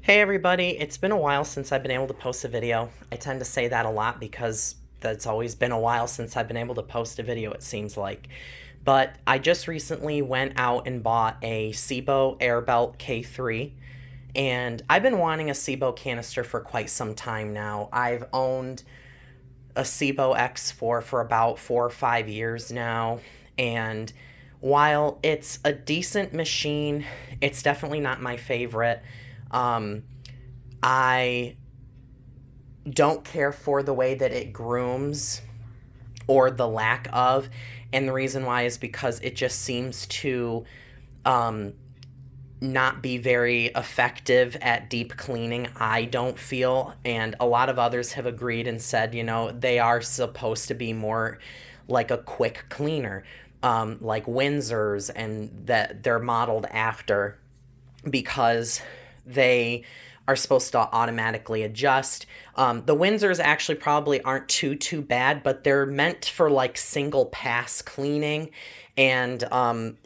Hey everybody, it's been a while since I've been able to post a video. I tend to say that a lot because that's always been a while since I've been able to post a video, it seems like. But I just recently went out and bought a Sebo airbelt K3, and I've been wanting a Sebo canister for quite some time now. I've owned a Sebo X4 for about 4 or 5 years now, and while it's a decent machine, it's definitely not my favorite. Um, I don't care for the way that it grooms or the lack of. And the reason why is because it just seems to um, not be very effective at deep cleaning, I don't feel. And a lot of others have agreed and said, they are supposed to be more like a quick cleaner, like Windsor's, and that they're modeled after because they are supposed to automatically adjust. The Windsors actually probably aren't too bad, but they're meant for like single pass cleaning, and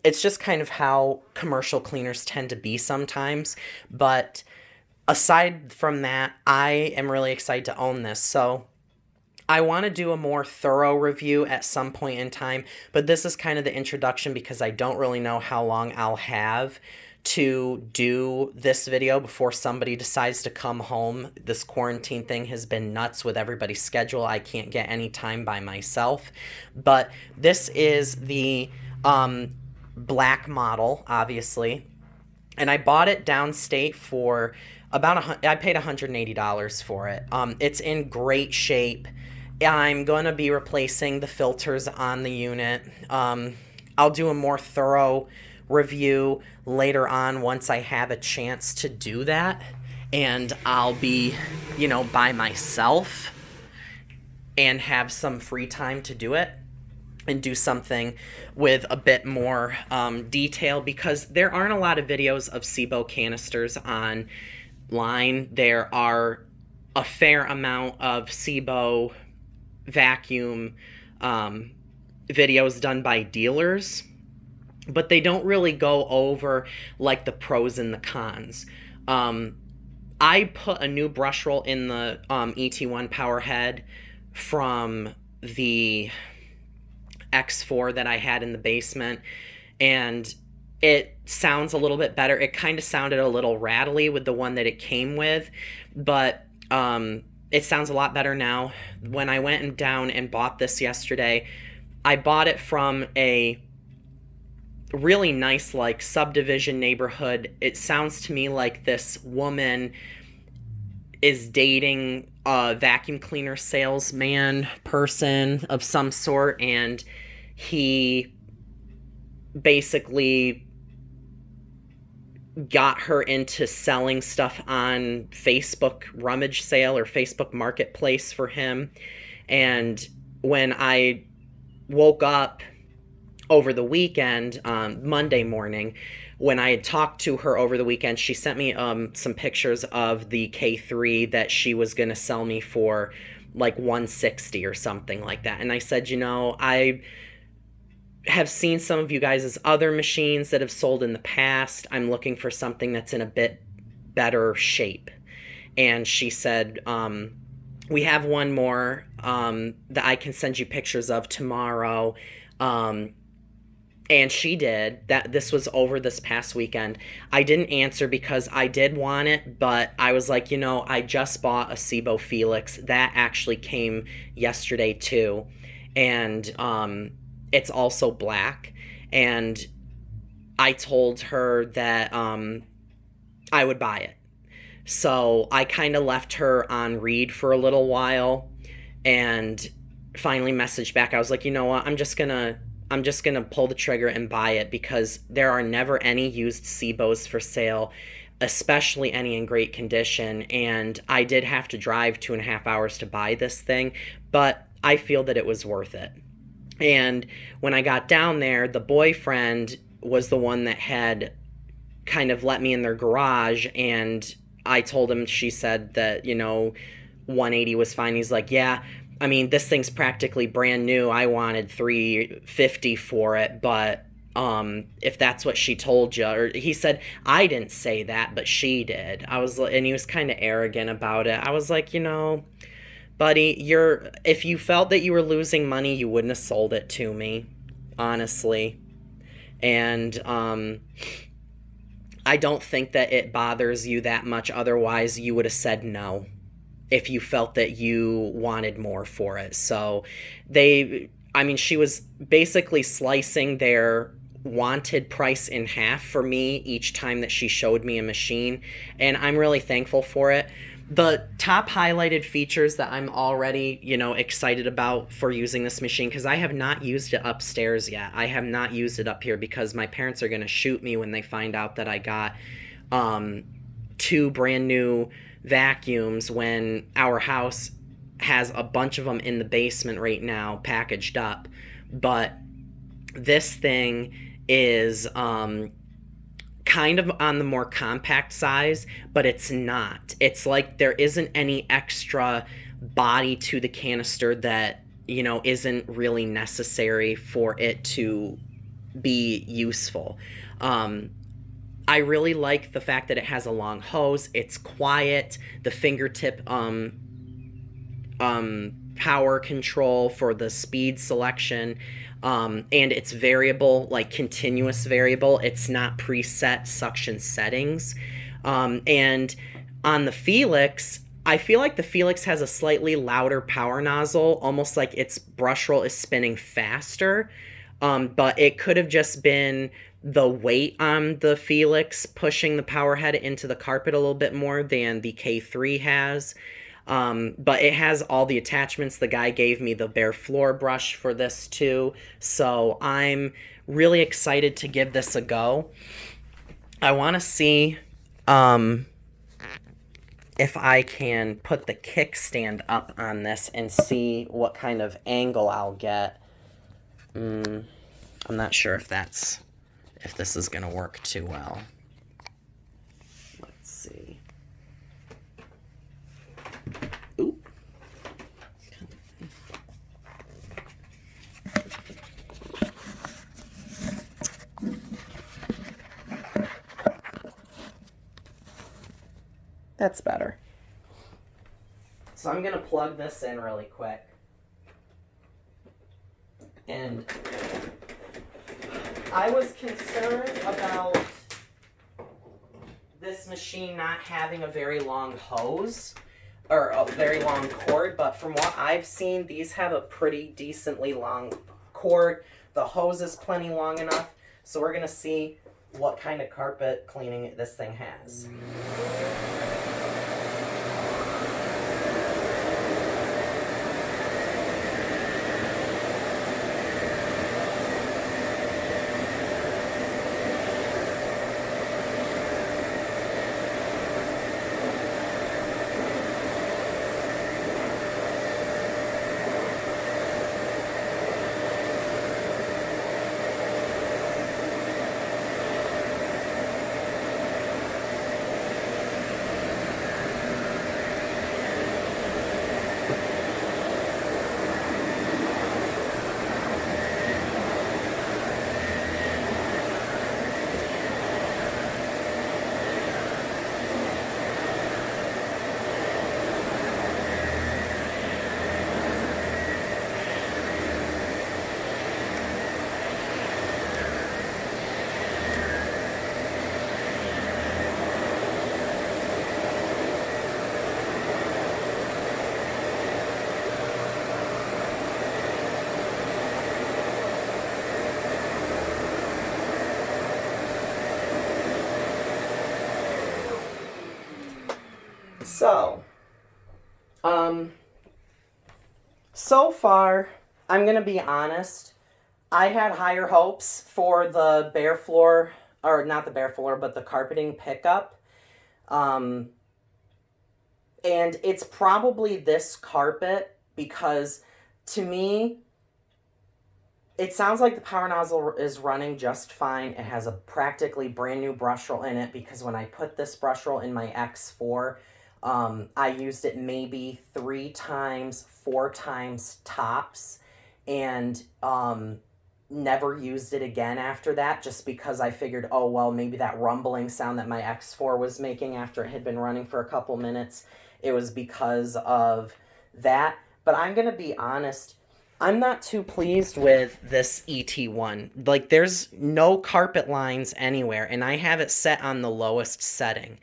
it's just kind of how commercial cleaners tend to be sometimes. But aside from that, I am really excited to own this. So I want to do a more thorough review at some point in time, but this is kind of the introduction because I don't really know how long I'll have to do this video before somebody decides to come home. This quarantine thing has been nuts with everybody's schedule. I can't get any time by myself. But this is the black model, obviously. And I bought it downstate for I paid $180 for it. It's in great shape. I'm going to be replacing the filters on the unit. I'll do a more thorough review later on once I have a chance to do that. And I'll be, by myself and have some free time to do it and do something with a bit more detail, because there aren't a lot of videos of Sebo canisters online. There are a fair amount of Sebo vacuum videos done by dealers, but they don't really go over like the pros and the cons. I put a new brush roll in the ET1 power head from the X4 that I had in the basement, and it sounds a little bit better. It kind of sounded a little rattly with the one that it came with, but it sounds a lot better now. When I went down and bought this yesterday, I bought it from a really nice like subdivision neighborhood. It sounds to me like this woman is dating a vacuum cleaner salesman person of some sort, and he basically got her into selling stuff on Facebook rummage sale or Facebook marketplace for him. And when I woke up over the weekend, Monday morning, when I had talked to her over the weekend, she sent me some pictures of the K3 that she was going to sell me for like 160 or something like that. And I said, I have seen some of you guys' other machines that have sold in the past. I'm looking for something that's in a bit better shape. And she said, we have one more that I can send you pictures of tomorrow. And she did. This was over this past weekend. I didn't answer because I did want it, but I was like, I just bought a Sebo Felix. That actually came yesterday too. And it's also black. And I told her that I would buy it. So I kind of left her on read for a little while and finally messaged back. I was like, you know what? I'm just gonna pull the trigger and buy it, because there are never any used Sebos for sale, especially any in great condition. And I did have to drive 2.5 hours to buy this thing, but I feel that it was worth it. And when I got down there, the boyfriend was the one that had kind of let me in their garage, and I told him, she said that, 180 was fine. He's like, yeah, I mean, this thing's practically brand new. I wanted $350 for it, but if that's what she told you. Or he said, I didn't say that, but she did. And he was kind of arrogant about it. I was like, buddy, if you felt that you were losing money, you wouldn't have sold it to me, honestly. And I don't think that it bothers you that much. Otherwise, you would have said no if you felt that you wanted more for it. So she was basically slicing their wanted price in half for me each time that she showed me a machine, and I'm really thankful for it. The top highlighted features that I'm already, excited about for using this machine, because I have not used it upstairs yet. I have not used it up here because my parents are going to shoot me when they find out that I got two brand new vacuums when our house has a bunch of them in the basement right now packaged up. But this thing is kind of on the more compact size, but it's not. It's like there isn't any extra body to the canister that, isn't really necessary for it to be useful. I really like the fact that it has a long hose. It's quiet. The fingertip power control for the speed selection, and it's variable, like continuous variable. It's not preset suction settings. And on the Felix, I feel like the Felix has a slightly louder power nozzle, almost like its brush roll is spinning faster. But it could have just been the weight on the Felix pushing the power head into the carpet a little bit more than the K3 has. But it has all the attachments. The guy gave me the bare floor brush for this too. So I'm really excited to give this a go. I want to see if I can put the kickstand up on this and see what kind of angle I'll get. I'm not sure if this is going to work too well. Let's see. Oop. That's better. So I'm going to plug this in really quick. And I was concerned about this machine not having a very long hose or a very long cord, but from what I've seen, these have a pretty decently long cord. The hose is plenty long enough, so we're going to see what kind of carpet cleaning this thing has. So far, I'm going to be honest, I had higher hopes for the bare floor, or not the bare floor, but the carpeting pickup. And it's probably this carpet because, to me, it sounds like the power nozzle is running just fine. It has a practically brand new brush roll in it because when I put this brush roll in my X4, I used it maybe 3 times, 4 times tops, and never used it again after that, just because I figured, oh, well, maybe that rumbling sound that my X4 was making after it had been running for a couple minutes, it was because of that. But I'm going to be honest, I'm not too pleased with this ET1. Like, there's no carpet lines anywhere, and I have it set on the lowest setting.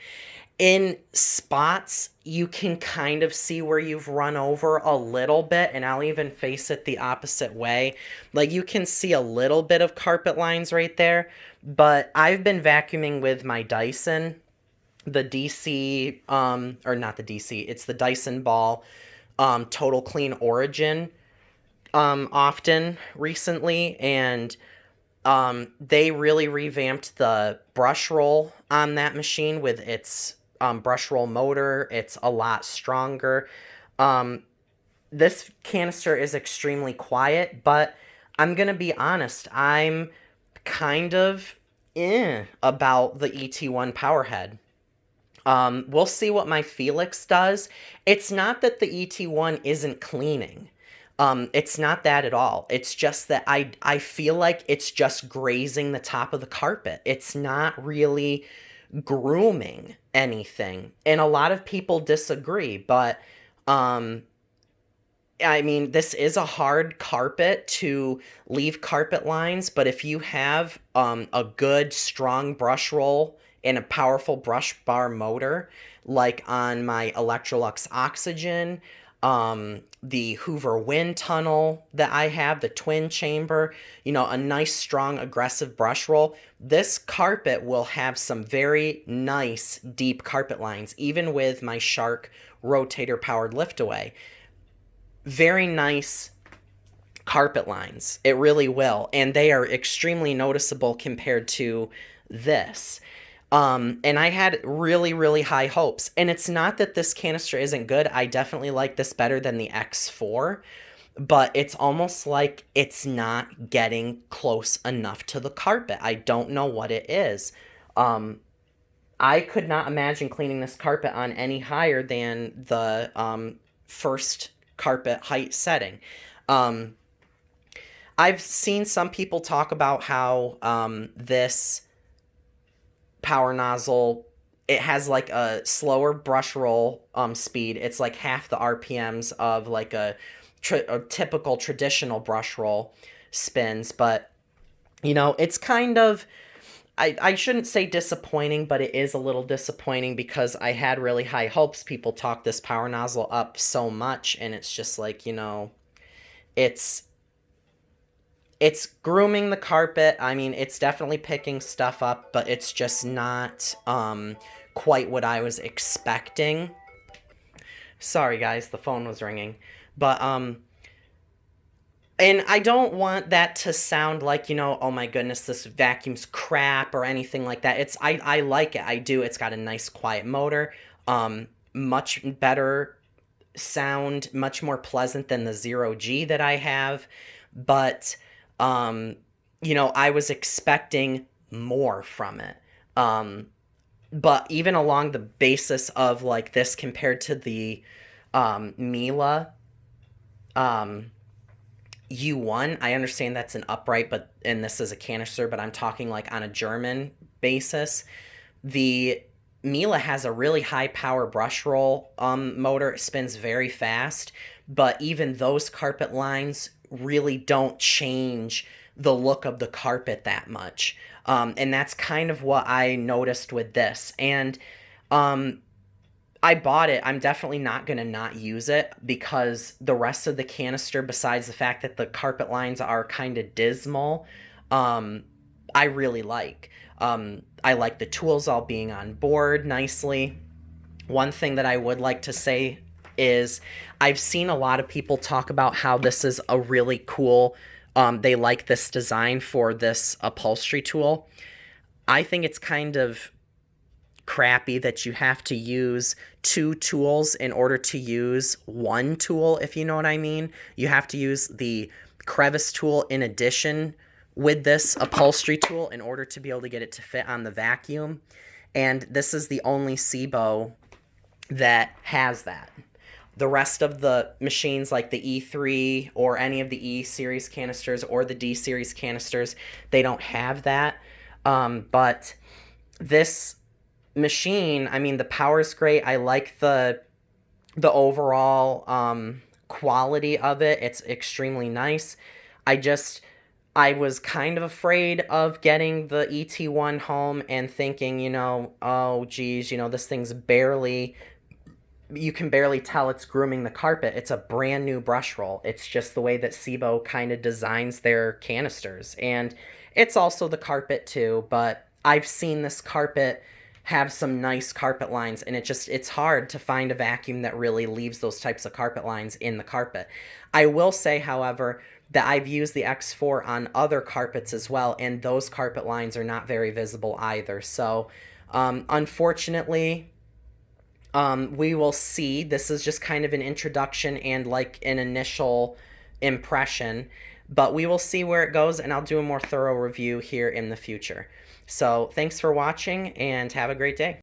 In spots, you can kind of see where you've run over a little bit, and I'll even face it the opposite way. Like, you can see a little bit of carpet lines right there, but I've been vacuuming with my Dyson, the DC, or not the DC, it's the Dyson Ball, Total Clean Origin, often recently, and they really revamped the brush roll on that machine with its brush roll motor. It's a lot stronger. This canister is extremely quiet, but I'm going to be honest, I'm kind of about the ET1 Powerhead. We'll see what my Felix does. It's not that the ET1 isn't cleaning. It's not that at all. It's just that I feel like it's just grazing the top of the carpet. It's not really grooming anything. And a lot of people disagree, but I mean, this is a hard carpet to leave carpet lines, but if you have a good, strong brush roll and a powerful brush bar motor, like on my Electrolux Oxygen, the Hoover Wind Tunnel that I have, the twin chamber, you know, a nice, strong, aggressive brush roll, this carpet will have some very nice, deep carpet lines, even with my Shark rotator-powered liftaway. Very nice carpet lines. It really will. And they are extremely noticeable compared to this. And I had really, really high hopes. And it's not that this canister isn't good. I definitely like this better than the X4. But it's almost like it's not getting close enough to the carpet. I don't know what it is. I could not imagine cleaning this carpet on any higher than the first carpet height setting. I've seen some people talk about how this power nozzle, it has like a slower brush roll speed. It's like half the RPMs of like a typical traditional brush roll spins. But, you know, it's kind of, I shouldn't say disappointing, but it is a little disappointing because I had really high hopes. People talk this power nozzle up so much, and it's just like, you know, it's grooming the carpet. I mean, it's definitely picking stuff up, but it's just not quite what I was expecting. Sorry, guys, the phone was ringing. But, and I don't want that to sound like, you know, oh my goodness, this vacuum's crap or anything like that. I like it. I do. It's got a nice quiet motor. Much better sound, much more pleasant than the 0G that I have. But, you know, I was expecting more from it. But even along the basis of like this compared to the Miele U1, I understand that's an upright, and this is a canister, but I'm talking like on a German basis. The Miele has a really high power brush roll motor. It spins very fast, but even those carpet lines really don't change the look of the carpet that much. And that's kind of what I noticed with this. And I bought it. I'm definitely not going to not use it because the rest of the canister, besides the fact that the carpet lines are kind of dismal, I really like. I like the tools all being on board nicely. One thing that I would like to say is I've seen a lot of people talk about how this is a really cool, they like this design for this upholstery tool. I think it's kind of crappy that you have to use two tools in order to use one tool, if you know what I mean. You have to use the crevice tool in addition with this upholstery tool in order to be able to get it to fit on the vacuum. And this is the only Sebo that has that. The rest of the machines, like the E3 or any of the E series canisters or the D series canisters, they don't have that. But this machine, I mean, the power's great. I like the overall quality of it. It's extremely nice. I just I was kind of afraid of getting the ET1 home and thinking, oh geez, this thing's barely, you can barely tell it's grooming the carpet. It's a brand new brush roll. It's just the way that Sebo kind of designs their canisters. And it's also the carpet too, but I've seen this carpet have some nice carpet lines, and it's hard to find a vacuum that really leaves those types of carpet lines in the carpet. I will say, however, that I've used the X4 on other carpets as well, and those carpet lines are not very visible either. So unfortunately, we will see. This is just kind of an introduction and like an initial impression, but we will see where it goes, and I'll do a more thorough review here in the future. So thanks for watching, and have a great day.